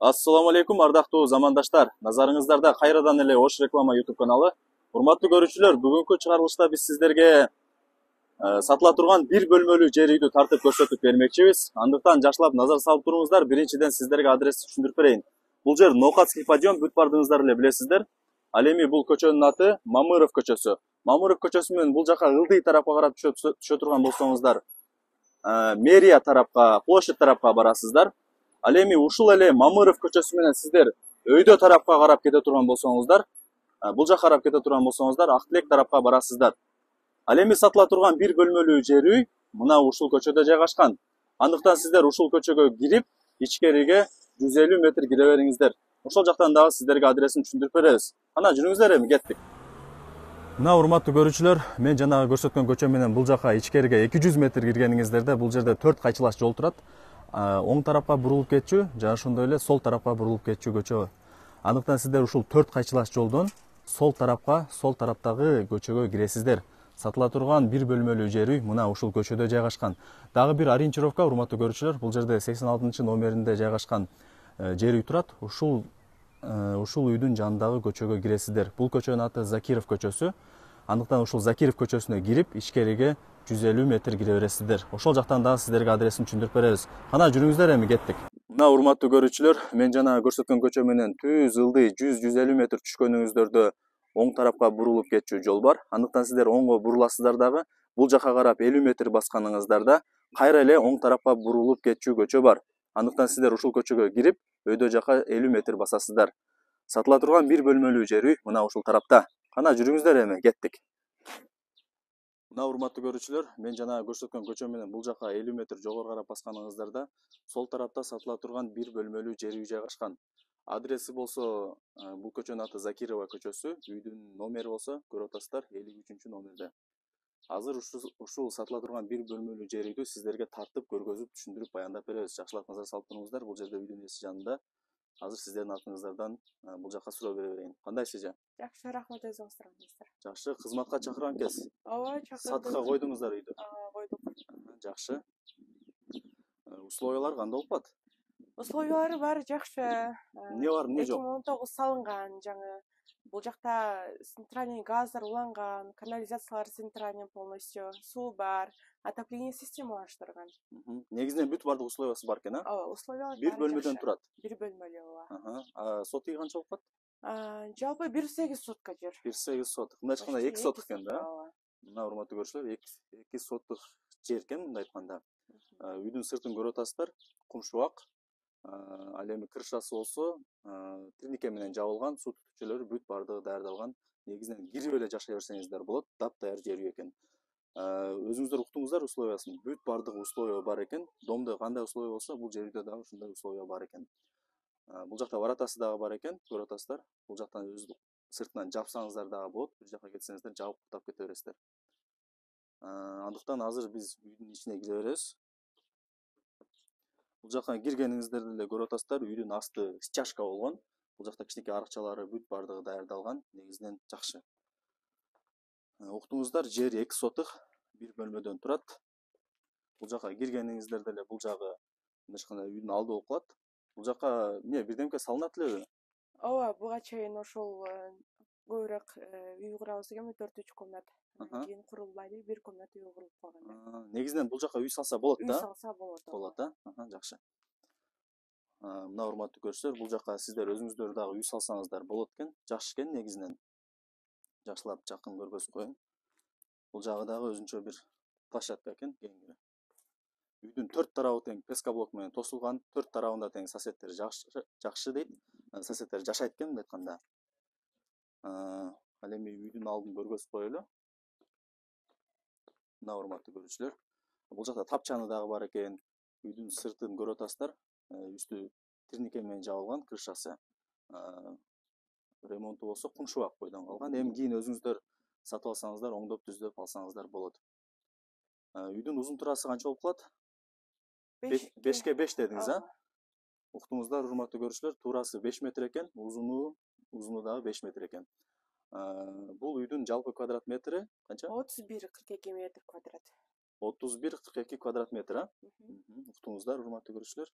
Assalamu алейкум, ардактуу замандаштар. Назарыңыздарда кайрадан эле Ош реклама YouTube каналы. Урматтуу көрүүчүлөр, бүгүнкү чыгарылышта биз сиздерге сатыла турган бир бөлмөлүү жер үйдү тартып көрсөтүп бермекчибиз. Андыктан жакшылап назар салып туруңуздар. Биринчиден сиздерге адрести түшүндүрүп берейин. Бул жер Ноокатский подъем, бүт бардыгыңыздар эле билесиздер. Ал эми бул көчөнүн аты Мамыров көчөсү. Мамыров көчөсү менен бул жака ылдый тарапка карап түшө турган болсоңуздар, мэрия тарапка, площадь тарапка барасыздар. Ал эми ушул эле Мамыров көчөсү менен сиздер өйдө тарапка карап кете турган болсоңуздар, бул жака карап кете турган болсоңуздар, Актилек тарапка барасыздар. Ал эми сатыла турган бир бөлмөлүү жер үй мына ушул көчөдө жайгашкан. Андыктан сиздер ушул көчөгө кирип, ичкериге 150 метр кире бериңиздер. Ошол жактан дагы сиздерге адресин түшүндүрүп беребиз. Ана жүрүңүздөр, эми кеттик. Мына урматтуу көрүүчүлөр, мен жанагы көрсөткөн көчө менен бул жака ичкериге 200 метр киргениңиздерде бул жерде 4 кайчылаш жол турат. Оң тарапка бурулуп кетчү, жана ошондой эле сол тарапка бурулуп кетчү көчө. Андыктан сиздер ушул 4 кайчылаш жолдон сол тараптагы көчөгө киресиздер. Сатыла турган бир бөлмөлүү жер үй мына ушул көчөдө жайгашкан. Дагы бир ориентировка, урматтуу көрүүчүлөр, бул жерде 86 номеринде жайгашкан жер үй турат. Ушул үйдүн жанындагы көчөгө киресиздер. Бул көчөнүн аты Закиров көчөсү. Андыктан ушул Закиров көчөсүнө кирип, ичкериге 150 метр кире бересиздер. Ошол жактан дагы сиздерге адресин түшүндүрүп беребиз. Кана жүрүңүздөр, эми кеттик. Мына урматтуу көрүүчүлөр, мен жана көрсөткөн көчө менен түз ылдый 100-150 метр түшкөнүңүздөрдө оң тарапка бурулуп кетчү жол бар. Андыктан сиздер оңго буруласыздар дагы, бул жака карап 50 метр басканыңыздарда кайра эле оң тарапка бурулуп кетчү көчө бар. Андыктан сиздер ушул көчөгө кирип, өйдө жака 50 метр басасыздар. Сатыла турган бир бөлмөлүү жер үй мына ушул тарапта. Кана жүрүңүздөр, эми кеттик. Мына урматтуу көрүүчүлөр, мен жана көрсөткөн көчө менен бул жака 50 метр жогору карап басканыңыздарда сол тарапта сатыла турган бир бөлмөлүү жер үй жайгашкан. Адреси болсо, бул көчөнүн аты Закирова көчөсү, үйдүн номери болсо көрүп атасыздар, 53 номерде. Азыр ушул сатыла турган бир бөлмөлүү жер үйдү сиздерге тартып көргөзүп түшүндүрүп баяндап беребиз. Жакшылап назар салып туруңуздар, бул жерде үйдүн ээси жанында. Азыр сиздердин атыңыздардан бул жака суроо бере берейин. Кандай эже? Жакшы, рахмат, өзүңүз сураңыздар. Жакшы, кызматка чакырган экенсиз. Ооба, чакырдым. Сатыкка койдуңуздар үйдү. Койдук. Жакшы. Условиялар кандай болуп атат? Условиялары баары жакшы. Эмне бар, эмне жок? 2019 салынган, жаңы бул жакта центральный газдар уланган, канализациялар центральный полностью, суу бар, отопление системалаштырган. Негизинен бүт бардык условиясы бар экен, а? Ооба, условиялар бир бөлмөдөн турат. Бир бөлмөлүү, ооба. Сотыгы канча болуп калат? Жалпы 1,8 сотка жер. 1,8 сотык. Мындай айтканда 2 сотык экен да? Мына урматтуу көрүүчүлөр, 2 сотык жер экен мындай айтканда. Үйдүн сыртын көрүп атасыздар, кумшубак. Ал эми крышасы болсо тринке менен жабылган, суу түтүкчөлөрү бүт бардыгы даярдалган. Негизинен кирип эле жашай берсеңиздер болот, дапдаяр жер үй экен. Өзүңүздөр уктуңуздар условиясын, бүт бардыгы условия бар экен. Домдо кандай условия болсо, бул жер үйдө дагы ушундай условия бар экен. Бул жакта варатасы дагы бар экен, көрүп атасыздар. Бул жактан өзү сыртынан жапсаңыздар дагы болот, бир жака кетсеңиздер жабып куттап кете бересиздер. Андыктан азыр биз үйдүн ичине кире беребиз. Бул жака киргениңиздерде эле көрүп атасыздар, үйдүн асты стяжка болгон. Бул жакта кичинекей арыкчалары бүт бардыгы даярдалган, негизинен жакшы. Уктуңуздар, жер 2 сотык, бир бөлмөдөн турат. Бул жака киргениңиздерде эле бул жагы мындайча үйдүн алды болуп калат. Бул жака эмне бирдемке салынат элеби? Ооба, буга чейин ошол көбүрөөк үй курабыз деген 4-3 комнат. Кийин курулбай эле 1 комнат үй курулуп калган. Негизинен бул жака үй салса болот да? Үй салса болот. Болот, жакшы. Мына урматтуу көрүүчүлөр, бул жака сиздер өзүңүздөр дагы үй салсаңыздар болот экен. Жакшы экен негизинен. Жакшылап жакын көргөзүп коеюн. Бул жагы дагы өзүнчө бир площадка экен, кеңири. Үйдүн 4 тарабы тең пескоблок менен тосулган, 4 тарабында тең соседтер жакшы дейт. Соседтер жашайт экен мындай айтканда. Ал эми үйдүн алдын көргөзүп коелу. Мына урматтуу көрүүчүлөр, бул жакта тапчаны дагы бар экен. Үйдүн сыртын көрүп атасыздар. Үстү тринке менен жабылган, крышасы. Ремонту болсо кумшубак бойдон калган. Эми кийин өзүңүздөр сатып алсаңыздар, оңдоп түздөп алсаңыздар болот. Үйдүн узун турасы канча болуп калат? 5ке 5 дедиңиз, а? Уктуңуздар, урматтуу көрүүчүлөр, туурасы 5 метр экен, узуну дагы 5 метр экен. Бул үйдүн жалпы квадрат метри канча? 31-42 метр квадрат. 31-42 квадрат метр, а? Уктуңуздар, урматтуу көрүүчүлөр.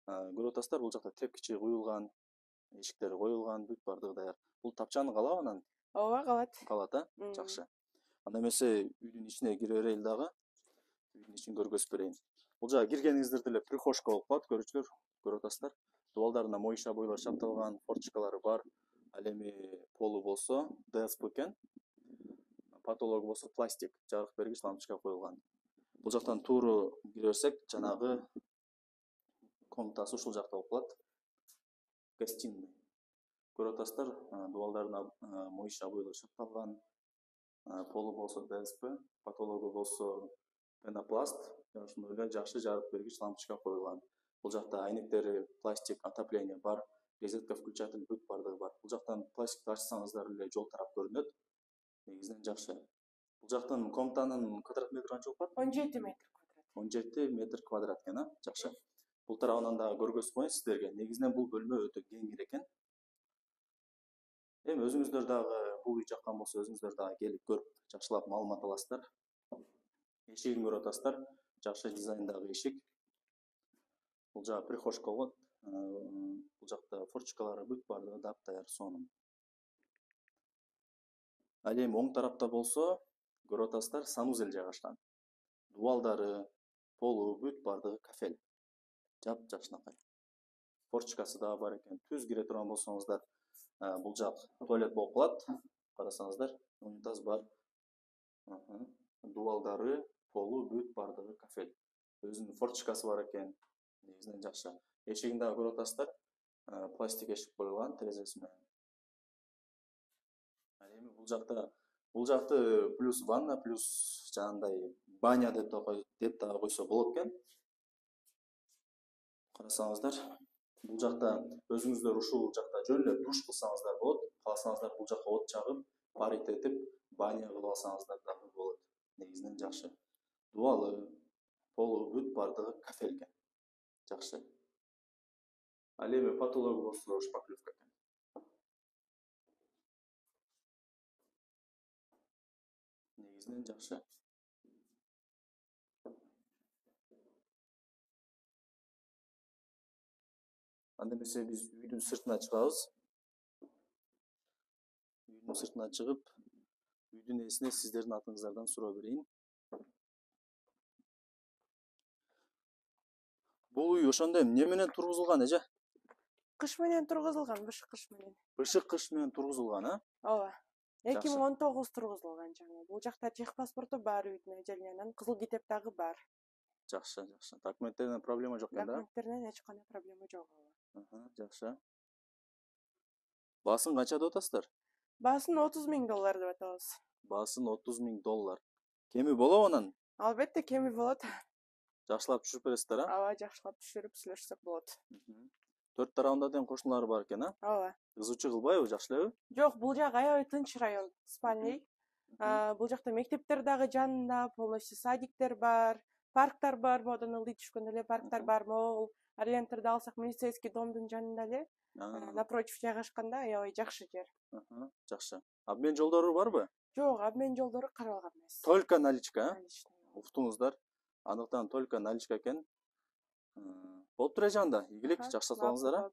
Көрүп атасыздар, бул жакта тепкичи куюлган, эшиктери коюлган, бүт бардыгы даяр. Бул тапчаны калабы анан? Ооба, калат. Калат, жакшы. Анда эмесе үйдүн ичине кире берели дагы. Үйдүн ичин көргөзүп берейин. Бул жака киргениңиздерде эле прихожка болуп калат, көрүүчүлөр, көрүп атасыздар. Дубалдарына моюш обойлор чапталган, форточкалары бар. Ал эми полу болсо ДСП экен. Потологу болсо пластик, жарык бергич лампочка коюлган. Бул жактан тууру кире берсек, жанагы комнатасы ушул жакта болуп калат. Гостиная. Көрүп атасыздар, дубалдарына моюш обойлор чапталган. Полу болсо ДСП, потологу болсо пенопласт, ошондой эле жакшы жарык бергич лампочка коюлган. Бул жакта айнектери, пластик, отопление бар, розетка включатель бүт бардыгы бар. Бул жактан пластикти ачсаңыздар эле жол тарап көрүнөт. Негизинен жакшы. Бул жактын комнатанын квадрат метри канча болуп калат? 17 метр квадрат. 17 метр квадрат экен, жакшы. Бул тарабынан дагы көргөзүп коеюн сиздерге. Негизинен бул бөлмө өтө кеңир экен. Эми өзүңүздөр дагы бул үй жаккан болсо, өзүңүздөр дагы келип көрүп, жакшылап маалымат аласыздар. Эшигин көрүп атасыздар, жакшы дизайндагы эшик. Бул жагы прихожка болот. Бул жакта форточкалары бүт бардыгы даяр сонун. Ал эми оң тарапта болсо, көрүп атасыздар, санузел жайгашкан. Дубалдары, полу бүт бардыгы кафель. Жап-жакшынакай. Форточкасы дагы бар экен. Түз кире турган болсоңуздар, бул жак туалет болуп калат. Карасаңыздар, унитаз бар. Дубалдары, полу бүт бардыгы кафель. Өзүнүн форточкасы бар экен. Негизинен жакшы. Эшигин дагы көрүп атасыздар. Пластик эшик коюлган терезеси менен. Ал эми бул жакты плюс ванна, плюс жанагындай баня деп дагы койсо болот экен. Карасаңыздар, бул жакта өзүңүздөр ушул жакта жөн эле душ кылсаңыздар болот. Кааласаңыздар бул жакка от чагып, парить этип, баня кылып алсаңыздар дагы болот. Негизинен жакшы. Дубалы, полу бүт бардыгы кафель экен. Жакшы. Ал эми потологу болсо шпаклевка экен. Негизинен жакшы. Анда эмесе биз үйдүн сыртына чыгабыз. Үйдүн сыртына чыгып, үйдүн ээсине сиздердин атыңыздардан суроо берейин. Бул үй ошондо эмне менен тургузулган, эже? Кыш менен тургузулган, бышык кыш менен. Бышык кыш менен тургузулган, Ооба. 2019 тургузулган жаңы. Бул жакта техпаспорту бар үйдүн эжелинен, кызыл китеп дагы бар. Жакшы. Документтеринен проблема жок экен да? Документтеринен эч кандай проблема жок. Жакшы. Баасын канча деп атасыздар? Баасын $30,000 деп атабыз. Баасын $30,000. Кеми болобу анан? Албетте кеми болот. Жакшылап түшүрүп бересиздер, Ооба, жакшылап түшүрүп сүйлөшсөк болот. 4 тарабында тең кошуналары бар экен, Ооба. Кызуучу кылбайбы, жакшы элеби? Жок, бул жак аябай тынч район, спальный. Бул жакта мектептер дагы жанында, полностью садиктер бар, парктар бар, модан ылдый түшкөн эле парктар бар. Могул ориентирди алсак, милицейский домдун жанында эле, напротив жайгашканда, аябай жакшы жер. Жакшы. Обмен жолдору барбы? Жок, обмен жолдору каралган эмес. Только наличка, Уктуңуздар. Анықтан только наличка экен. Болуптур эжанда, ийгилик, жакшы сатып алыңыздар.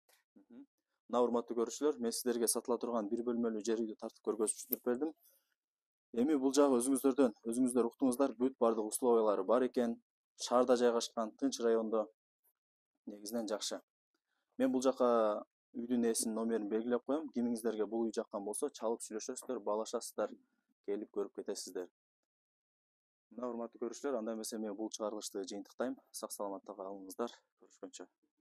Мына урматтуу көрүүчүлөр, мен сиздерге сатыла турган бир бөлмөлүү жер үйдү тартып көргөзүп түшүндүрүп бердим. Эми бул жагы өзүңүздөр уктуңуздар, бүт бардык условиялары бар экен. Шаарда жайгашкан, тынч райондо. Негизинен жакшы. Мен бул жака үйдүн ээсинин номерин белгилеп коем. Кимиңиздерге бул үй жаккан болсо, чалып сүйлөшөсүздөр, баалашасыздар, келип көрүп кетесиздер. Мына урматтуу көрүүчүлөр, анда эмесе мен бул чыгарылышты жыйынтыктайм. Сак саламатта калыңыздар. Көрүшкөнчө.